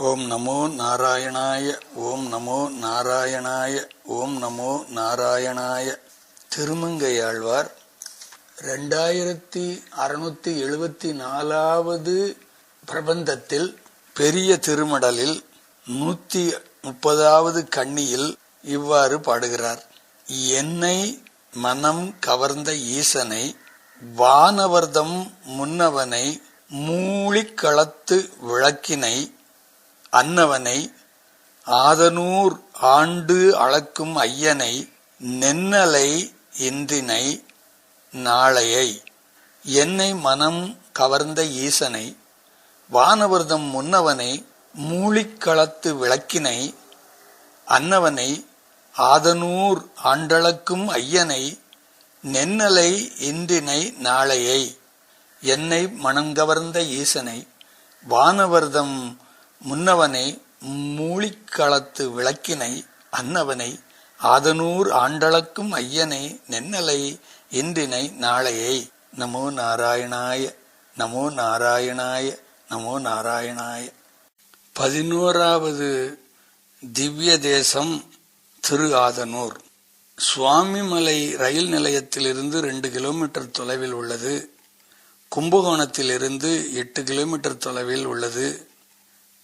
ஓம் நமோ நாராயணாய. ஓம் நமோ நாராயணாய. ஓம் நமோ நாராயணாய. திருமங்கையாழ்வார் 2674வது பிரபந்தத்தில் பெரிய திருமடலில் 130வது கண்ணியில் இவ்வாறு பாடுகிறார். என்னை மனம் கவர்ந்த ஈசனை, வானவர்தம் முன்னவனை, மூழிக்களத்து விளக்கினை, அன்னவனை, ஆதனூர் ஆண்டு அளக்கும் ஐயனை, நென்னலை இன்றினை நாளையை. என்னை மனம் கவர்ந்த ஈசனை, வானவர்தம் முன்னவனை, மூழிக்களத்து விளக்கினை, அன்னவனை, ஆதனூர் ஆண்டளக்கும் ஐயனை, நென்னலை இன்றினை நாளையை. என்னை மனம் கவர்ந்த ஈசனை, வானவர்தம் முன்னவனை, மூழிக்களத்து விளக்கினை, அன்னவனை, ஆதனூர் ஆண்டளக்கும் ஐயனை, நென்னலை இன்றினை நாளையை. நமோ நாராயணாய. நமோ நாராயணாய. நமோ நாராயணாய. 11வது திவ்ய தேசம் திரு ஆதனூர். சுவாமிமலை ரயில் நிலையத்திலிருந்து 2 கிலோமீட்டர் தொலைவில் உள்ளது. கும்பகோணத்திலிருந்து 8 கிலோமீட்டர் தொலைவில் உள்ளது.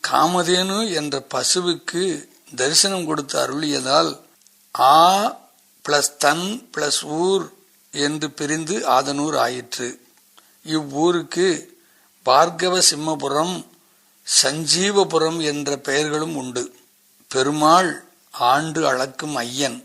காமதேனு என்ற பசுவுக்கு தரிசனம் கொடுத்து அருளியதால் ஆ பிளஸ் தன் பிளஸ் ஊர் என்று பிரிந்து ஆதனூர் ஆயிற்று. இவ்வூருக்கு பார்கவ சிம்மபுரம், சஞ்சீவபுரம் என்ற பெயர்களும் உண்டு. பெருமாள் ஆண்டு அளக்கும் ஐயன்,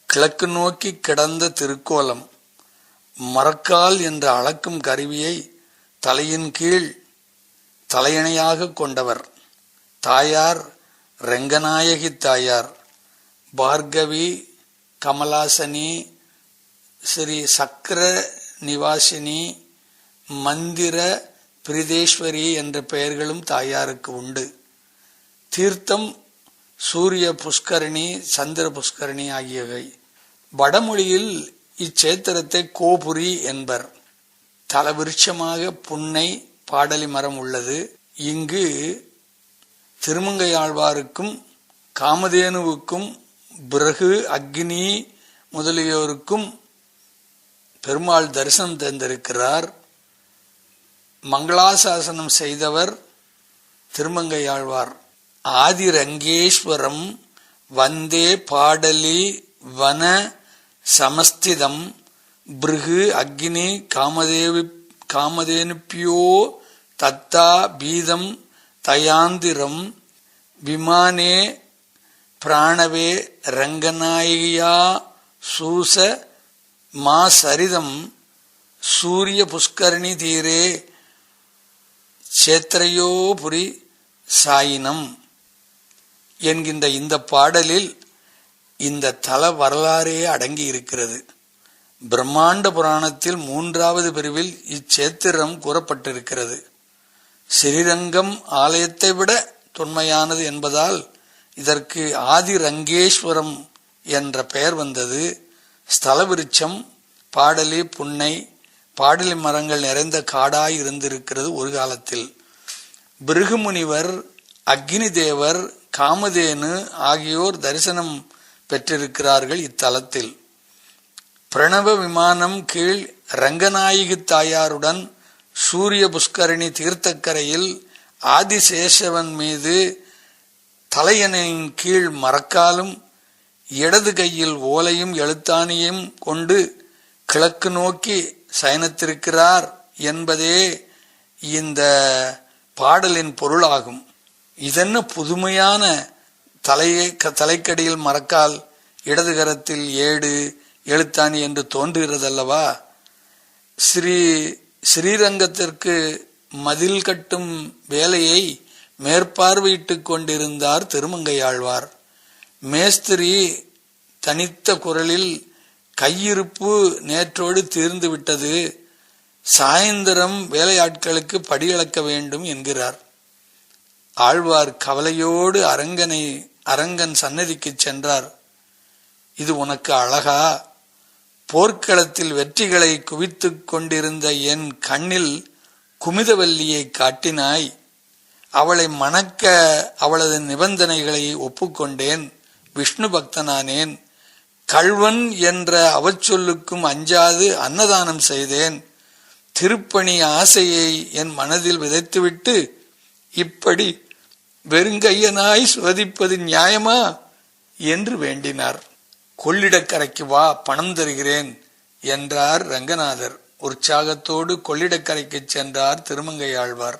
கிழக்கு நோக்கி கிடந்த திருக்கோலம், மரக்கால் என்ற அளக்கும் கருவியை தலையின் கீழ் தலையணையாக கொண்டவர். தாயார் ரெங்கநாயகி தாயார், பார்கவி, கமலாசனி, ஸ்ரீ சக்கர நிவாசினி, மந்திர பிரீதேஸ்வரி என்ற பெயர்களும் தாயாருக்கு உண்டு. தீர்த்தம் சூரிய புஷ்கரணி, சந்திர புஷ்கரணி ஆகியவை. வடமொழியில் இச்சேத்திரத்தை கோபுரி என்பர். தலவிருட்சமாக புன்னை பாடலி மரம் உள்ளது. இங்கு திருமங்கையாழ்வாருக்கும் காமதேனுவுக்கும் பிறகு அக்னி முதலியோருக்கும் பெருமாள் தரிசனம் தந்திருக்கிறார். மங்களாசாசனம் செய்தவர் திருமங்கையாழ்வார். ஆதிரங்கேஸ்வரம் வந்தே பாடலி வன சமஸ்திதம் பிருகு அக்னி காமதேனுப்பியோ தத்தா பீதம் தயாந்திரம் விமானே பிராணவே ரங்கநாயகியா சூச மா சரிதம் சூரிய புஷ்கரணி தீரே சேத்திரையோபுரி சாயினம் என்கின்ற இந்த பாடலில் இந்த தல வரலாறே அடங்கி இருக்கிறது. பிரம்மாண்ட புராணத்தில் 3வது பிரிவில் இச்சேத்திரம் கூறப்பட்டிருக்கிறது. ஸ்ரீரங்கம் ஆலயத்தை விட தொன்மையானது என்பதால் இதற்கு ஆதிரங்கேஸ்வரம் என்ற பெயர் வந்தது. ஸ்தல விருட்சம் பாடலி, புன்னை, பாடலி மரங்கள் நிறைந்த காடாய் இருந்திருக்கிறது ஒரு காலத்தில். பிருகுமுனிவர், அக்னி தேவர், காமதேனு ஆகியோர் தரிசனம் பெற்றிருக்கிறார்கள் இத்தலத்தில். பிரணவ விமானம் கீழ் ரங்கநாயகி தாயாருடன் சூரிய புஷ்கரணி தீர்த்தக்கரையில் ஆதிசேஷவன் மீது தலையணையின் கீழ் மரக்காலும் இடது கையில் ஓலையும் எழுத்தாணியும் கொண்டு கிழக்கு நோக்கி சயனித்திருக்கிறார் என்பதே இந்த பாடலின் பொருளாகும். இதென்ன புதுமையான தலைக்கடியில் மரக்கால், இடது கரத்தில் ஏடு எழுத்தாணி என்று தோன்றுகிறதல்லவா? ஸ்ரீரங்கத்திற்கு மதில் கட்டும் வேலையை மேற்பார்வையிட்டுக் கொண்டிருந்தார் திருமங்கையாழ்வார். மேஸ்திரி தனித்த குரலில் கையிருப்பு நேற்றோடு தீர்ந்து விட்டது, சாயந்தரம் வேலையாட்களுக்கு படியளக்க வேண்டும் என்கிறார். ஆழ்வார் கவலையோடு அரங்கன் சன்னதிக்கு சென்றார். இது உனக்கு அழகா? போர்க்களத்தில் வெற்றிகளை குவித்துக் கொண்டிருந்த என் கண்ணில் குமிதவல்லியை காட்டினாய். அவளை மணக்க அவளது நிபந்தனைகளை ஒப்புக்கொண்டேன். விஷ்ணு பக்தனானேன். கள்வன் என்ற அவச்சொல்லுக்கும் அஞ்சாது அன்னதானம் செய்தேன். திருப்பணி ஆசையை என் மனதில் விதைத்துவிட்டு இப்படி வெறுங்கையனாய் சோதிப்பது நியாயமா என்று வேண்டினார். கொள்ளிடக்கரைக்கு வா, பணம் தருகிறேன் என்றார் ரங்கநாதர். உற்சாகத்தோடு கொள்ளிடக்கரைக்கு சென்றார் திருமங்கையாழ்வார்.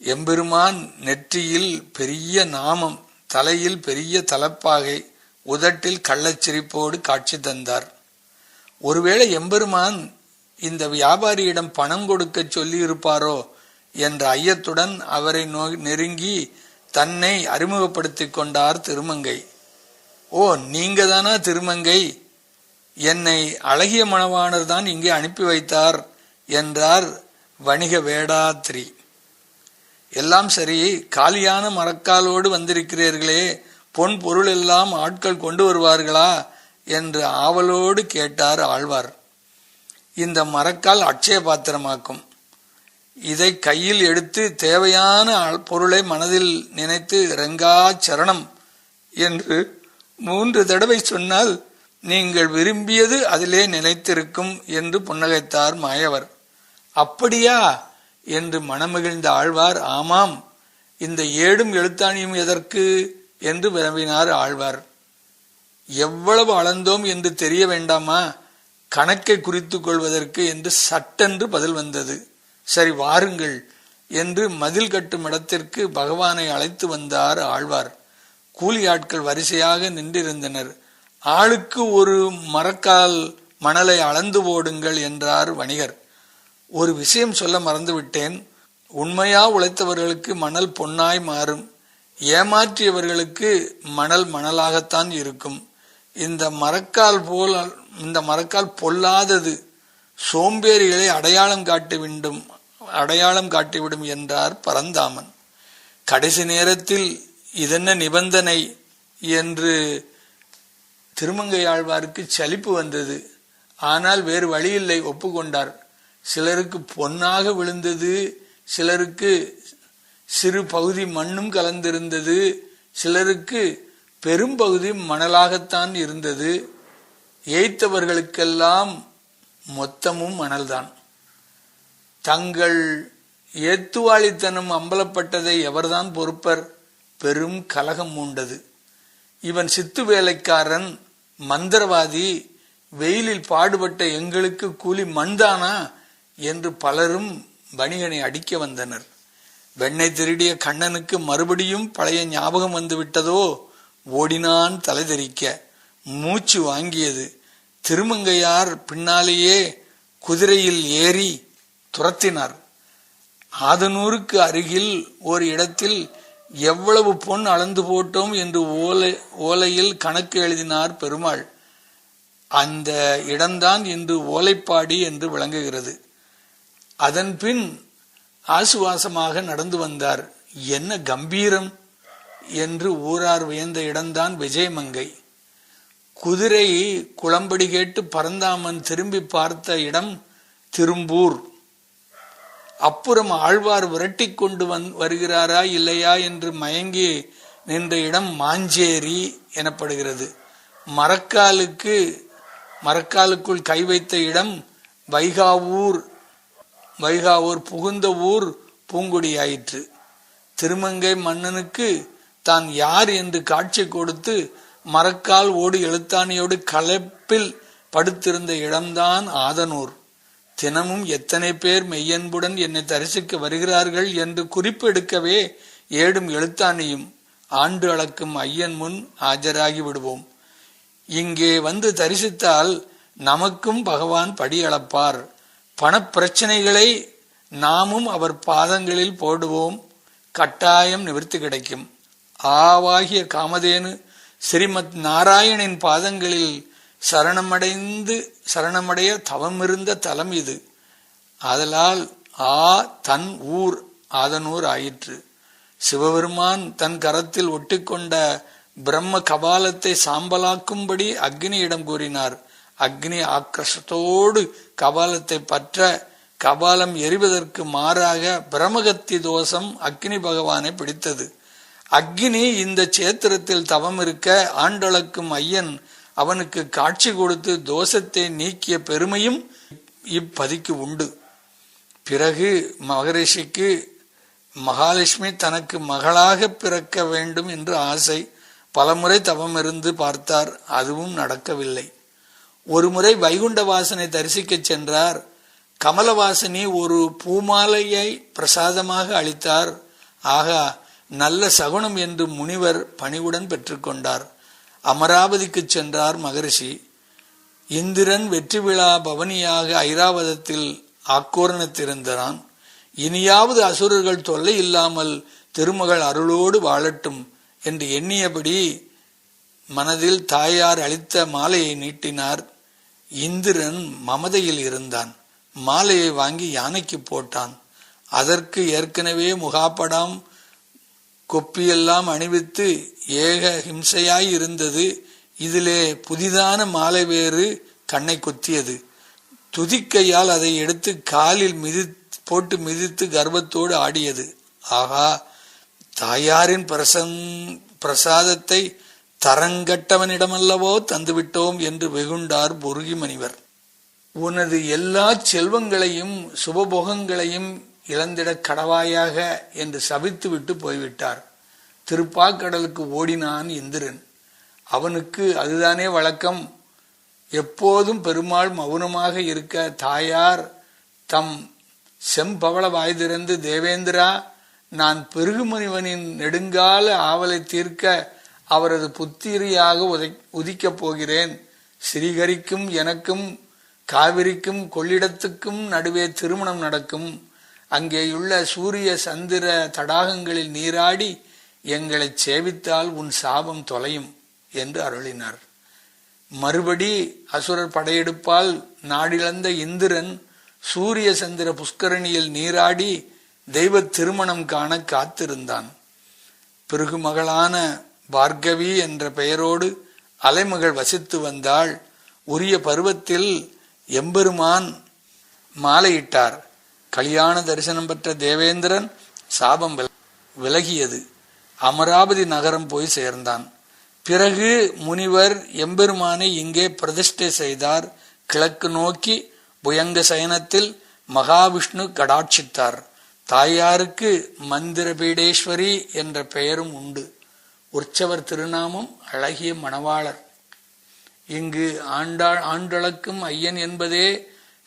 எம்பெருமான் நெற்றியில் பெரிய நாமம், தலையில் பெரிய தலப்பாகை, உதட்டில் கள்ளச்சிரிப்போடு காட்சி தந்தார். ஒருவேளை எம்பெருமான் இந்த வியாபாரியிடம் பணம் கொடுக்க சொல்லி இருப்பாரோ என்ற ஐயத்துடன் அவரை நெருங்கி தன்னை அறிமுகப்படுத்திக் கொண்டார் திருமங்கை. ஓ, நீங்க தானா திருமங்கை? என்னை அழகிய மணவாணர் தான் இங்கே அனுப்பி வைத்தார் என்றார் வணிக வேடாத்திரி. எல்லாம் சரி, காலியான மரக்காலோடு வந்திருக்கிறீர்களே, பொன் பொருள் எல்லாம் ஆட்கள் கொண்டு வருவார்களா என்று ஆவலோடு கேட்டார் ஆழ்வார். இந்த மரக்கால் அட்சய பாத்திரமாக்கும். இதை கையில் எடுத்து தேவையான பொருளை மனதில் நினைத்து ரங்கா சரணம் என்று 3 தடவை சொன்னால் நீங்கள் விரும்பியது அதிலே நிலைத்திருக்கும் என்று புன்னகைத்தார் மாயவர். அப்படியா என்று மனமகிழ்ந்த ஆழ்வார், ஆமாம், இந்த ஏடும் எழுத்தாணியும் எதற்கு என்று விரும்பினார் ஆழ்வார். எவ்வளவு அளந்தோம் என்று தெரிய வேண்டாமா? கணக்கை குறித்துக் கொள்வதற்கு என்று சட்டென்று பதில் வந்தது. சரி, வாருங்கள் என்று மதில் கட்டும் இடத்திற்கு பகவானை அழைத்து வந்தார் ஆழ்வார். கூலி ஆட்கள் வரிசையாக நின்றிருந்தனர். ஆளுக்கு ஒரு மரக்கால் மணலை அளந்து போடுங்கள் என்றார் வணிகர். ஒரு விஷயம் சொல்ல மறந்துவிட்டேன். உண்மையா உழைத்தவர்களுக்கு மணல் பொன்னாய் மாறும், ஏமாற்றியவர்களுக்கு மணல் மணலாகத்தான் இருக்கும். இந்த மரக்கால் பொல்லாதது, சோம்பேறிகளை அடையாளம் காட்டிவிடும் என்றார் பரந்தாமன். கடைசி நேரத்தில் இதென்ன நிபந்தனை என்று திருமங்கையாழ்வாருக்கு சலிப்பு வந்தது. ஆனால் வேறு வழியில்லை, ஒப்புக்கொண்டார். சிலருக்கு பொன்னாக விழுந்தது, சிலருக்கு சிறு பகுதி மண்ணும் கலந்திருந்தது, சிலருக்கு பெரும்பகுதி மணலாகத்தான் இருந்தது. ஏய்த்தவர்களுக்கெல்லாம் மொத்தமும் மணல்தான். தங்கள் ஏத்துவாளித்தனம் அம்பலப்பட்டதை எவர்தான் பொறுப்பர்? பெரும் கலகம் மூண்டது. இவன் சித்து வேலைக்காரன், மந்திரவாதி, வெயிலில் பாடுபட்ட எங்களுக்கு கூலி மண்தானா என்று பலரும் வணிகனை அடிக்க வந்தனர். வெண்ணெய் திருடிய கண்ணனுக்கு மறுபடியும் பழைய ஞாபகம் வந்து விட்டதோ? ஓடினான் தலை தெறிக்க. மூச்சு வாங்கியது. திருமங்கையார் பின்னாலேயே குதிரையில் ஏறி துரத்தினார். ஆதனூருக்கு அருகில் ஒரு இடத்தில் எவ்வளவு பொன் அளந்து போட்டோம் என்று ஓலையில் கணக்கு எழுதினார் பெருமாள். அந்த இடம்தான் இன்று ஓலைப்பாடி என்று விளங்குகிறது. அதன் பின் ஆசுவாசமாக நடந்து வந்தார். என்ன கம்பீரம் என்று ஊரார் வியந்த இடம்தான் விஜயமங்கை. குதிரை குளம்படி கேட்டு பரந்தாமன் திரும்பி பார்த்த இடம் திரும்பூர். அப்புறம் ஆழ்வார் விரட்டி கொண்டு வருகிறாரா இல்லையா என்று மயங்கி நின்ற இடம் மாஞ்சேரி எனப்படுகிறது. மரக்காலுக்குள் கை வைத்த இடம் வைகாவூர் புகுந்த ஊர் பூங்குடியாயிற்று. திருமங்கை மன்னனுக்கு தான் யார் என்று காட்சி கொடுத்து மரக்கால் ஓடு எழுத்தாணியோடு கலப்பில் படுத்திருந்த இடம்தான் ஆதனூர். தினமும் எத்தனை பேர் மெய்யன்புடன் என்னை தரிசிக்க வருகிறார்கள் என்று குறிப்பெடுக்கவே ஏடும் எழுத்தாணியும் ஆண்டு அளக்கும் ஐயன் முன் ஆஜராகி விடுவோம். இங்கே வந்து தரிசித்தால் நமக்கும் பகவான் படி அளப்பார். பணப்பிரச்சனைகளை நாமும் அவர் பாதங்களில் போடுவோம். கட்டாயம் நிவர்த்தி கிடைக்கும். ஆவாகிய காமதேனு ஸ்ரீமத் நாராயணின் பாதங்களில் சரணமடைய தவமிருந்த தலம் இது. ஆதலால் தன் ஊர் ஆதனூர் ஆயிற்று. சிவபெருமான் தன் கரத்தில் ஒட்டிக்கொண்ட பிரம்ம கபாலத்தை சாம்பலாக்கும்படி அக்னியிடம் கூறினார். அக்னி ஆக்ரஷத்தோடு கபாலத்தை பற்ற கபாலம் எரிவதற்கு மாறாக பிரமகத்தி தோஷம் அக்னி பகவானை பிடித்தது. அக்னி இந்த சேத்திரத்தில் தவம் இருக்க ஆண்டளக்கும் ஐயன் அவனுக்கு காட்சி கொடுத்து தோஷத்தை நீக்கிய பெருமையும் இப்பதிக்கு உண்டு. பிறகு மகரிஷிக்கு மகாலட்சுமி தனக்கு மகளாக பிறக்க வேண்டும் என்று ஆசை. பலமுறை தவம் இருந்து பார்த்தார், அதுவும் நடக்கவில்லை. ஒருமுறை வைகுண்ட வாசனை தரிசிக்க சென்றார். கமலவாசனி ஒரு பூமாலையை பிரசாதமாக அளித்தார். ஆகா, நல்ல சகுனம் என்று முனிவர் பணிவுடன் பெற்றுக்கொண்டார். அமராவதிக்கு சென்றார் மகரிஷி. இந்திரன் வெற்றி விழா பவனியாக ஐராவதத்தில் ஆக்கோரணத்திருந்தான். இனியாவது அசுரர்கள் தொல்லை இல்லாமல் திருமகள் அருளோடு வாழட்டும் என்று எண்ணியபடி மனதில் தாயார் அளித்த மாலையை நீட்டினார். இந்திரன் மமதையில் இருந்தான். மாலையை வாங்கி யானைக்கு போட்டான். அதற்கு ஏற்கனவே முகாப்படம் கொப்பியெல்லாம் அணிவித்து ஏக ஹிம்சையாய் இருந்தது. இதிலே புதிதான மாலை வேறு கண்ணை கொத்தியது. துதிக்கையால் அதை எடுத்து காலில் போட்டு மிதித்து கர்வத்தோடு ஆடியது. ஆகா, தாயாரின் பிரசாதத்தை தரங்கட்டவனிடமல்லவோ தந்துவிட்டோம் என்று வெகுண்டார் பொருகி முனிவர். உனது எல்லா செல்வங்களையும் சுபபோகங்களையும் இழந்திட கடவாயாக என்று சபித்து விட்டு போய்விட்டார். திருப்பாக்கடலுக்கு ஓடினான் இந்திரன். அவனுக்கு அதுதானே வழக்கம். எப்போதும் பெருமாள் மௌனமாக இருக்க தாயார் தம் செம்பவள வாய் திறந்து, தேவேந்திரா, நான் பெருகுமுனிவனின் நெடுங்கால ஆவலை தீர்க்க அவரது புத்திரியாக உதிக்கப் போகிறேன். ஸ்ரீஹரிக்கும் எனக்கும் காவிரிக்கும் கொள்ளிடத்துக்கும் நடுவே திருமணம் நடக்கும். அங்கேயுள்ள சூரிய சந்திர தடாகங்களில் நீராடி எங்களை சேவித்தால் உன் சாபம் தொலையும் என்று அருளினார். மறுபடி அசுரர் படையெடுப்பால் நாடிழந்த இந்திரன் சூரிய சந்திர புஷ்கரணியில் நீராடி தெய்வ திருமணம் காண காத்திருந்தான். பிறகு மகளான பார்கவி என்ற பெயரோடு அலைமகள் வசித்து வந்தாள். உரிய பருவத்தில் எம்பெருமான் மாலையிட்டார். கல்யாண தரிசனம் பெற்ற தேவேந்திரன் சாபம் விலகியது. அமராவதி நகரம் போய் சேர்ந்தான். பிறகு முனிவர் எம்பெருமானை இங்கே பிரதிஷ்டை செய்தார். கிழக்கு நோக்கி புயங்க சயனத்தில் மகாவிஷ்ணு கடாட்சித்தார். தாயாருக்கு மந்திர பீடேஸ்வரி என்ற பெயரும் உண்டு. உற்சவர் திருநாமம் அழகிய மணவாளர். இங்கு ஆண்டளக்கும் ஐயன் என்பதே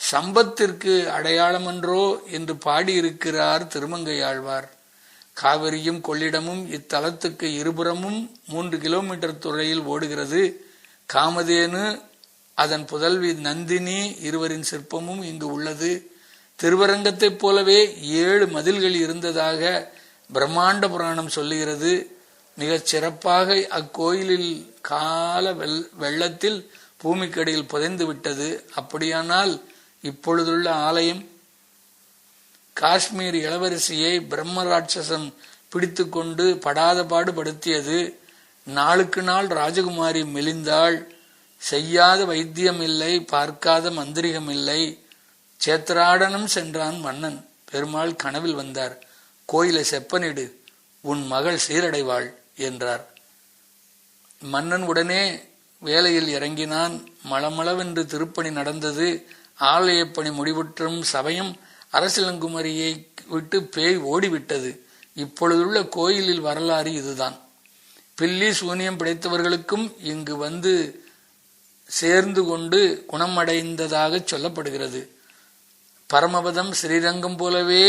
சம்பத்திற்கு அடையாளமன்றோ என்று பாடியிருக்கிறார் திருமங்கையாழ்வார். காவிரியும் கொள்ளிடமும் இத்தலத்துக்கு இருபுறமும் 3 கிலோமீட்டர் தொலைவில் ஓடுகிறது. காமதேனு அதன் புதல்வி நந்தினி இருவரின் சிற்பமும் இங்கு உள்ளது. திருவரங்கத்தைப் போலவே 7 மதில்கள் இருந்ததாக பிரம்மாண்ட புராணம் சொல்லுகிறது. மிகச் சிறப்பாக அக்கோயிலில் கால வெள்ளத்தில் பூமிக்கடியில் புதைந்து விட்டது. அப்படியானால் இப்பொழுதுள்ள ஆலயம்? காஷ்மீர் இளவரசியை பிரம்ம ராட்சசம் பிடித்து கொண்டு படாத பாடுபடுத்தியது. நாளுக்கு நாள் ராஜகுமாரி மெலிந்தாள். செய்யாத வைத்தியம் இல்லை, பார்க்காத மந்திரிகம் இல்லை. சேத்திராடனம் சென்றான் மன்னன். பெருமாள் கனவில் வந்தார். கோயிலை செப்பனிடு, உன் மகள் சீரடைவாள் என்றார். மன்னன் உடனே வேலையில் இறங்கினான். மளமளவென்று திருப்பணி நடந்தது. ஆலயப்பணி முடிவுற்றும் சமயம் அரசிலங்குமரியை விட்டு பேய் ஓடிவிட்டது. இப்பொழுதுள்ள கோயிலில் வரலாறு இதுதான். பில்லி சூனியம் பிடித்தவர்களுக்கும் இங்கு வந்து சேர்ந்து கொண்டு குணமடைந்ததாக சொல்லப்படுகிறது. பரமபதம் ஸ்ரீரங்கம் போலவே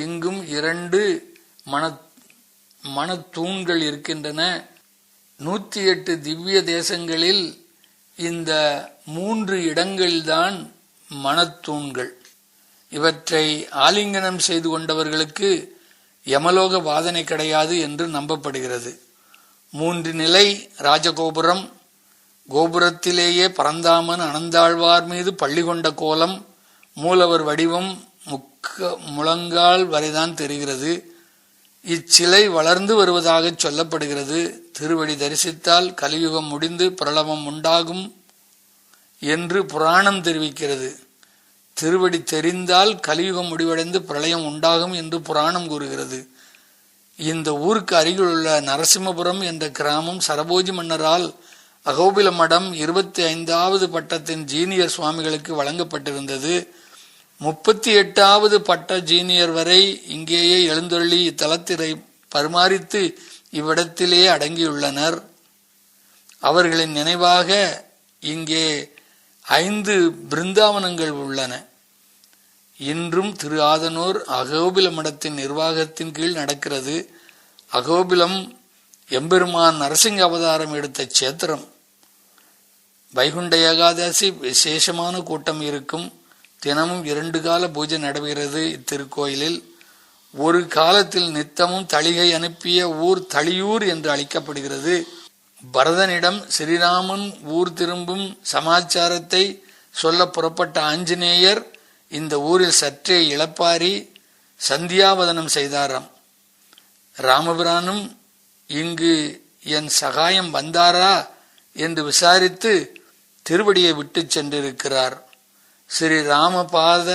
இங்கும் 2 மனத்தூண்கள் இருக்கின்றன. 108 திவ்ய தேசங்களில் இந்த 3 இடங்கள்தான் மனத்தூண்கள். இவற்றை ஆலிங்கனம் செய்து கொண்டவர்களுக்கு யமலோக வாதனை கிடையாது என்று நம்பப்படுகிறது. 3 நிலை ராஜகோபுரம். கோபுரத்திலேயே பரந்தாமன் அனந்தாழ்வார் மீது பள்ளி கொண்ட கோலம். மூலவர் வடிவம் முழங்கால் வரைதான் தெரிகிறது. இச்சிலை வளர்ந்து வருவதாக சொல்லப்படுகிறது. திருவடி தரிசித்தால் கலியுகம் முடிந்து பிரளவம் உண்டாகும் என்று புராணம் தெரிவிக்கிறது. திருவடி தெரிந்தால் கலியுகம் முடிவடைந்து பிரளயம் உண்டாகும் என்று புராணம் கூறுகிறது. இந்த ஊருக்கு அருகிலுள்ள நரசிம்மபுரம் என்ற கிராமம் சரபோஜி மன்னரால் அகோபில மடம் 25வது பட்டத்தின் ஜீனியர் சுவாமிகளுக்கு வழங்கப்பட்டிருந்தது. 38வது பட்ட ஜீனியர் வரை இங்கேயே எழுந்தொள்ளி இத்தலத்திரை பரிமாறித்து இவ்விடத்திலே அடங்கியுள்ளனர். அவர்களின் நினைவாக இங்கே 5 பிருந்தாவனங்கள் உள்ளன. இன்றும் திரு ஆதனூர் அகோபில மடத்தின் நிர்வாகத்தின் கீழ் நடக்கிறது. அகோபிலம் எம்பெருமான் நரசிங்க அவதாரம் எடுத்த சேத்திரம். வைகுண்ட ஏகாதசி விசேஷமான கூட்டம் இருக்கும். தினமும் 2 கால பூஜை நடைபெறுகிறது. இத்திருக்கோயிலில் ஒரு காலத்தில் நித்தமும் தளிகை அனுப்பிய ஊர் தளியூர் என்று அழைக்கப்படுகிறது. பரதனிடம் ஸ்ரீராமன் ஊர் திரும்பும் சமாச்சாரத்தை சொல்ல புறப்பட்ட ஆஞ்சநேயர் இந்த ஊரில் சற்றே இளப்பாரி சந்தியாவதனம் செய்தாராம். ராமபிரானும் இங்கு என் சகாயம் வந்தாரா என்று விசாரித்து திருவடியை விட்டு சென்றிருக்கிறார். ஸ்ரீ ராமபாத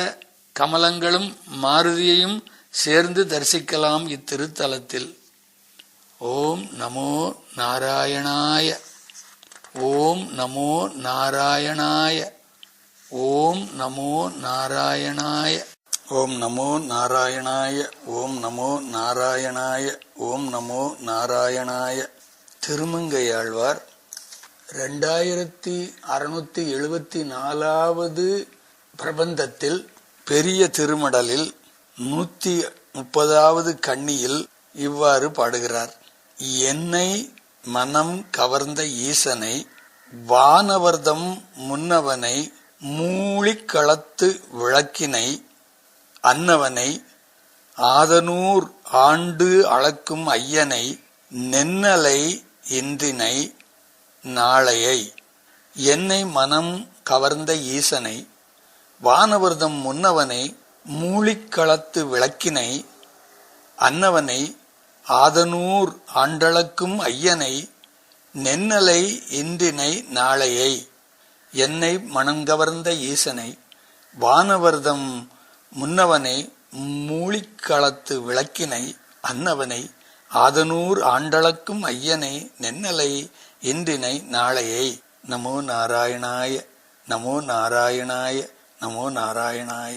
கமலங்களும் மாருதியையும் சேர்ந்து தரிசிக்கலாம் இத்திருத்தலத்தில். ஓம் நமோ நாராயணாய. ஓம் நமோ நாராயணாய. ஓம் நமோ நாராயணாய. ஓம் நமோ நாராயணாய. ஓம் நமோ நாராயணாய. ஓம் நமோ நாராயணாய. திருமங்கையாழ்வார் 2674வது பிரபந்தத்தில் பெரிய திருமடலில் 130வது கண்ணியில் இவ்வாறு பாடுகிறார். என்னை மனம் கவர்ந்த ஈசனை, வானவர்தம் முன்னவனை, மூழிக்களத்து விளக்கினை, அன்னவனை, ஆதனூர் ஆண்டு அளக்கும் ஐயனை, நென்னலை இன்றினை நாளையை. என்னை மனம் கவர்ந்த ஈசனை, வானவர்தம் முன்னவனை, மூழிக்களத்து விளக்கினை, அன்னவனை, ஆதனூர் ஆண்டளக்கும் ஐயனை, நென்னலை இன்றினை நாளையை. என்னை மனங்கவர்ந்த ஈசனை, வானவர்தம் முன்னவனை, மூழிக்களத்து விளக்கினை, அன்னவனை, ஆதனூர் ஆண்டளக்கும் ஐயனை, நென்னலை இன்றினை நாளையை. நமோ நாராயணாய. நமோ நாராயணாய. நமோ நாராயணாய.